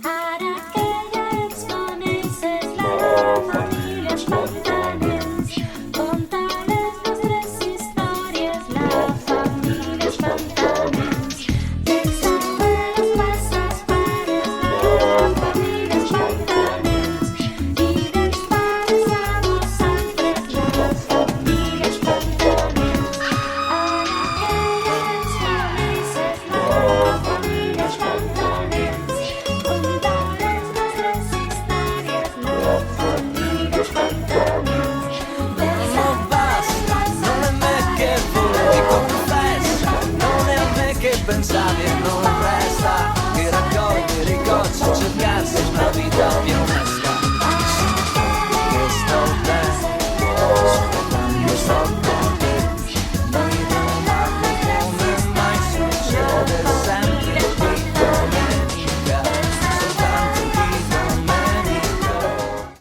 Ara que ja ets coneixes la família Espantaments. Conta les nostres històries, la família Espantaments. Dels abuelos passes pares, la família Espantaments. I dels pares a vosaltres, la família Espantaments. Ara que ja ens coneixes, la família Espantaments. Conta les nostres històries, la família Espantaments. Dels No pas, non è me che vuoi, confesso, non è a me che pensavi, non